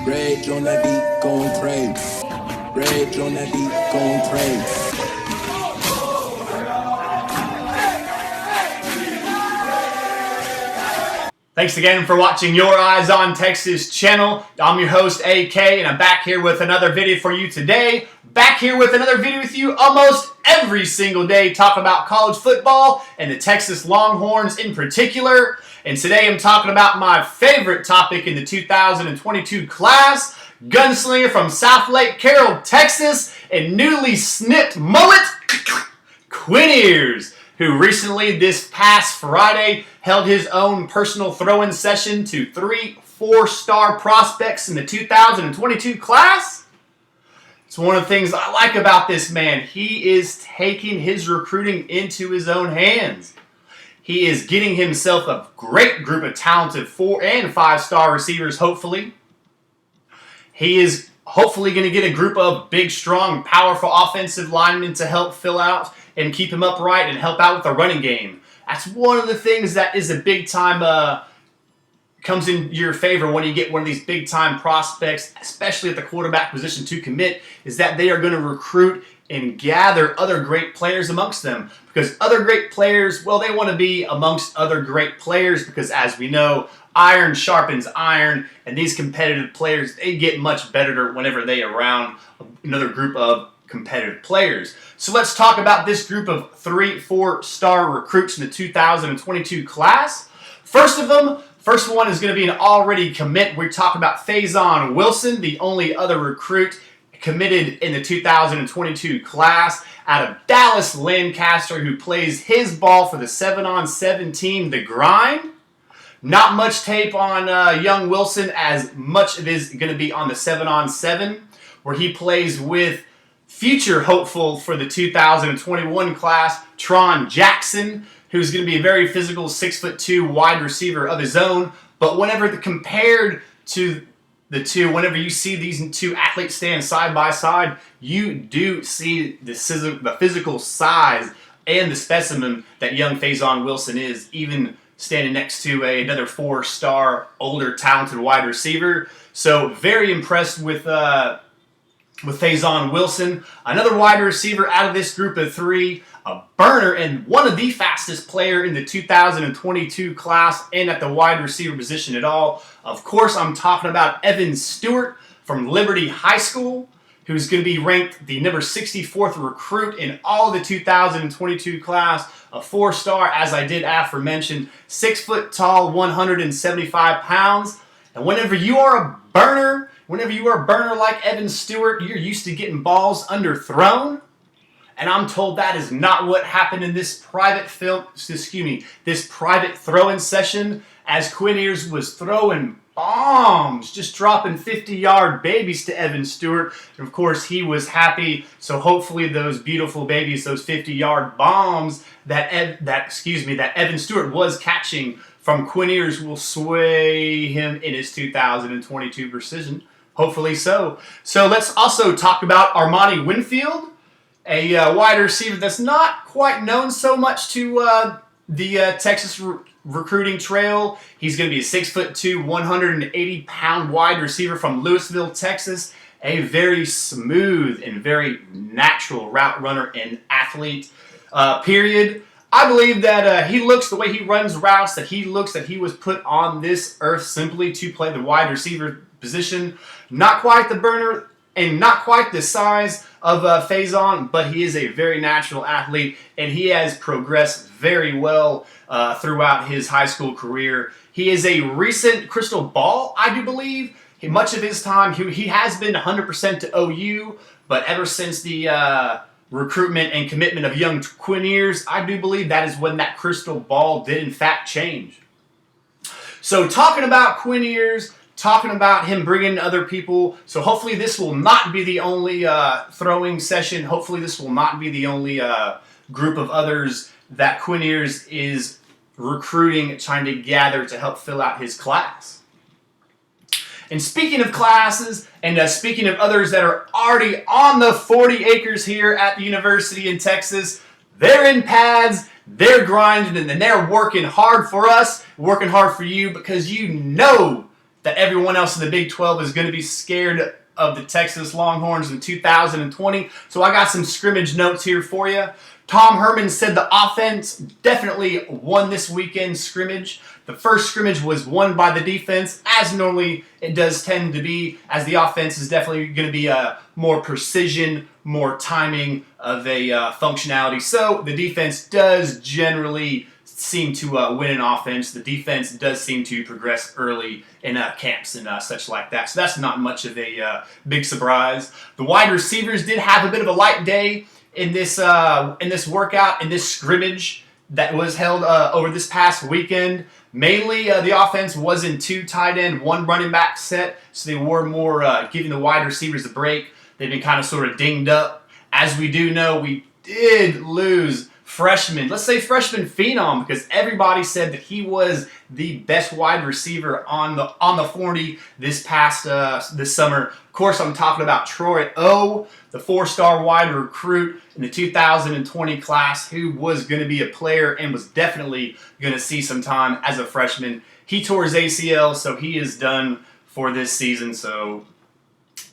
Rage on that beat, going crazy. Rage on that beat, going crazy. Thanks again for watching Your Eyes on Texas channel. I'm your host, AK, and I'm back here with another video for you today. Back here with another video with you almost every single day, talking about college football and the Texas Longhorns in particular. And today I'm talking about my favorite topic in the 2022 class, gunslinger from South Lake Carroll, Texas, and newly snipped mullet, Quinn Ewers, who recently, this past Friday, held his own personal throw-in session to 3 4-star prospects in the 2022 class. It's one of the things I like about this man. He is taking his recruiting into his own hands. He is getting himself a great group of talented 4- and 5-star receivers, hopefully. He is hopefully going to get a group of big, strong, powerful offensive linemen to help fill out and keep him upright and help out with the running game. That's one of the things that is a big time, comes in your favor when you get one of these big time prospects, especially at the quarterback position to commit, is that they are going to recruit and gather other great players amongst them. Because other great players, well, they want to be amongst other great players because, as we know, iron sharpens iron, and these competitive players, they get much better whenever they are around another group of competitive players. So let's talk about this group of 3 4-star recruits in the 2022 class. First one is going to be an already commit. We're talking about Faizon Wilson, the only other recruit committed in the 2022 class out of Dallas, Lancaster, who plays his ball for the 7-on-7 team, The Grind. Not much tape on young Wilson, as much of it is going to be on the 7-on-7, where he plays with future hopeful for the 2021 class, Tron Jackson, who's going to be a very physical 6'2" wide receiver of his own. But whenever compared to the two, whenever you see these two athletes stand side by side, you do see the physical size and the specimen that young Faizon Wilson is, even standing next to another 4-star, older, talented wide receiver. So very impressed with Faizon Wilson. Another wide receiver out of this group of 3, a burner and one of the fastest player in the 2022 class and at the wide receiver position at all. Of course, I'm talking about Evan Stewart from Liberty High School, who's going to be ranked the number 64th recruit in all of the 2022 class, a 4-star, as I did aforementioned, 6 foot tall, 175 pounds. And whenever you are a burner like Evan Stewart, you're used to getting balls underthrown. And I'm told that is not what happened in this private throw-in session, as Quinn Ewers was throwing bombs, just dropping 50-yard babies to Evan Stewart. And of course, he was happy. So hopefully those beautiful babies, those 50-yard bombs that Evan Stewart was catching from Quinn Ewers will sway him in his 2022 precision. Hopefully so. So let's also talk about Armani Winfield, a wide receiver that's not quite known so much to the Texas recruiting trail. He's going to be a 6'2", 180-pound wide receiver from Lewisville, Texas. A very smooth and very natural route runner and athlete, period. I believe that he looks, the way he runs routes, that he looks that he was put on this earth simply to play the wide receiver position. Not quite the burner and not quite the size of Phaizon, but he is a very natural athlete, and he has progressed very well throughout his high school career. He is a recent crystal ball, I do believe. Much of his time, he has been 100% to OU, but ever since the recruitment and commitment of young Quinn Ewers, I do believe that is when that crystal ball did in fact change. So talking about Quinn Ewers, talking about him bringing in other people, so hopefully this will not be the only throwing session. Hopefully this will not be the only group of others that Quinn Ewers is recruiting, trying to gather to help fill out his class. And speaking of classes, and speaking of others that are already on the 40 acres here at the university in Texas, they're in pads, they're grinding, and they're working hard for us, working hard for you, because you know that everyone else in the Big 12 is going to be scared of the Texas Longhorns in 2020. So I got some scrimmage notes here for you. Tom Herman said the offense definitely won this weekend's scrimmage. The first scrimmage was won by the defense, as normally it does tend to be, as the offense is definitely going to be a more precision, more timing of a functionality. So the defense does generally seem to win an offense. The defense does seem to progress early in camps and such like that. So that's not much of a big surprise. The wide receivers did have a bit of a light day in this workout, in this scrimmage that was held over this past weekend. Mainly, the offense was in 2 tight end, 1 running back set, so they were more giving the wide receivers a break. They've been kind of sort of dinged up. As we do know, we did lose freshman, let's say freshman phenom, because everybody said that he was the best wide receiver on the 40 this summer. Of course, I'm talking about Troy O, the 4-star wide recruit in the 2020 class, who was going to be a player and was definitely going to see some time as a freshman. He tore his ACL, so he is done for this season. So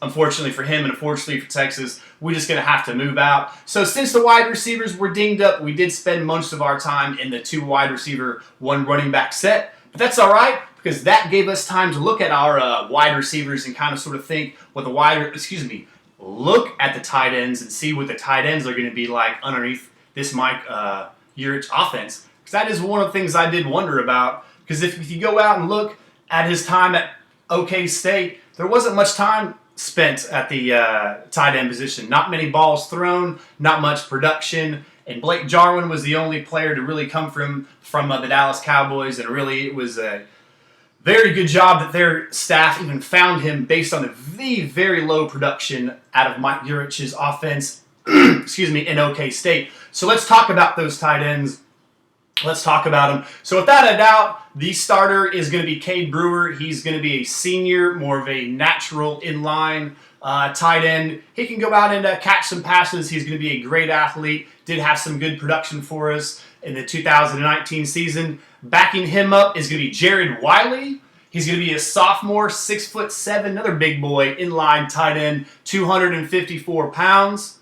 unfortunately for him and unfortunately for Texas, we're just going to have to move out. So since the wide receivers were dinged up, we did spend most of our time in the 2 wide receiver, 1 running back set. But that's all right, because that gave us time to look at our wide receivers and kind of sort of think what look at the tight ends and see what the tight ends are going to be like underneath this Mike Yurich offense. Because that is one of the things I did wonder about. Because if you go out and look at his time at OK State, there wasn't much time spent at the tight end position. Not many balls thrown, not much production, and Blake Jarwin was the only player to really come from the Dallas Cowboys, and really it was a very good job that their staff even found him based on the very low production out of Mike Yurich's offense in OK State. So let's talk about those tight ends. Let's talk about them. So without a doubt, the starter is going to be Cade Brewer. He's going to be a senior, more of a natural inline tight end. He can go out and catch some passes. He's going to be a great athlete. Did have some good production for us in the 2019 season. Backing him up is going to be Jared Wiley. He's going to be a sophomore, 6'7", another big boy, inline tight end, 254 pounds.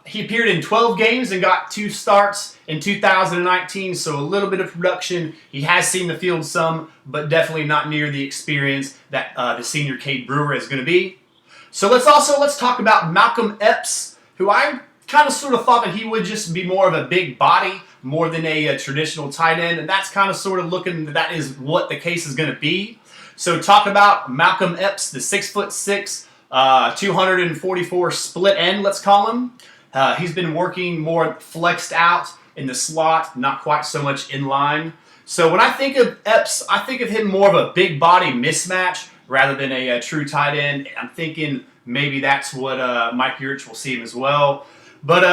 He appeared in 12 games and got 2 starts in 2019, so a little bit of production. He has seen the field some, but definitely not near the experience that the senior Cade Brewer is going to be. So let's talk about Malcolm Epps, who I kind of sort of thought that he would just be more of a big body, more than a traditional tight end, and that's kind of sort of looking that is what the case is going to be. So talk about Malcolm Epps, the 6'6", 244 split end, let's call him. He's been working more flexed out in the slot, not quite so much in line. So when I think of Epps, I think of him more of a big body mismatch rather than a true tight end. I'm thinking maybe that's what Mike Yurich will see him as well. But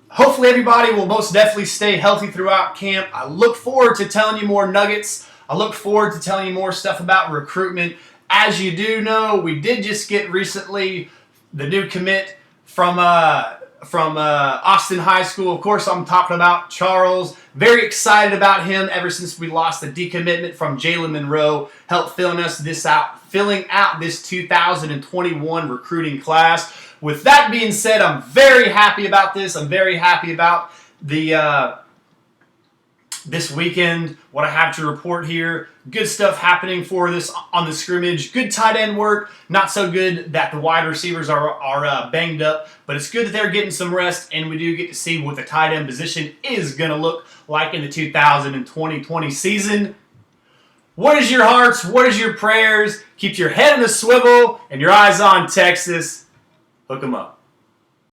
hopefully everybody will most definitely stay healthy throughout camp. I look forward to telling you more nuggets. I look forward to telling you more stuff about recruitment. As you do know, we did just get recently the new commit from Austin High School. Of course, I'm talking about Charles. Very excited about him ever since we lost the decommitment from Jalen Monroe. Helped filling out this 2021 recruiting class. With that being said, I'm very happy about this. I'm very happy about this weekend, what I have to report here. Good stuff happening for this on the scrimmage. Good tight end work. Not so good that the wide receivers are banged up, but it's good that they're getting some rest, and we do get to see what the tight end position is going to look like in the 2020 season. What is your hearts? What is your prayers? Keep your head in a swivel and your eyes on Texas. Hook 'em up.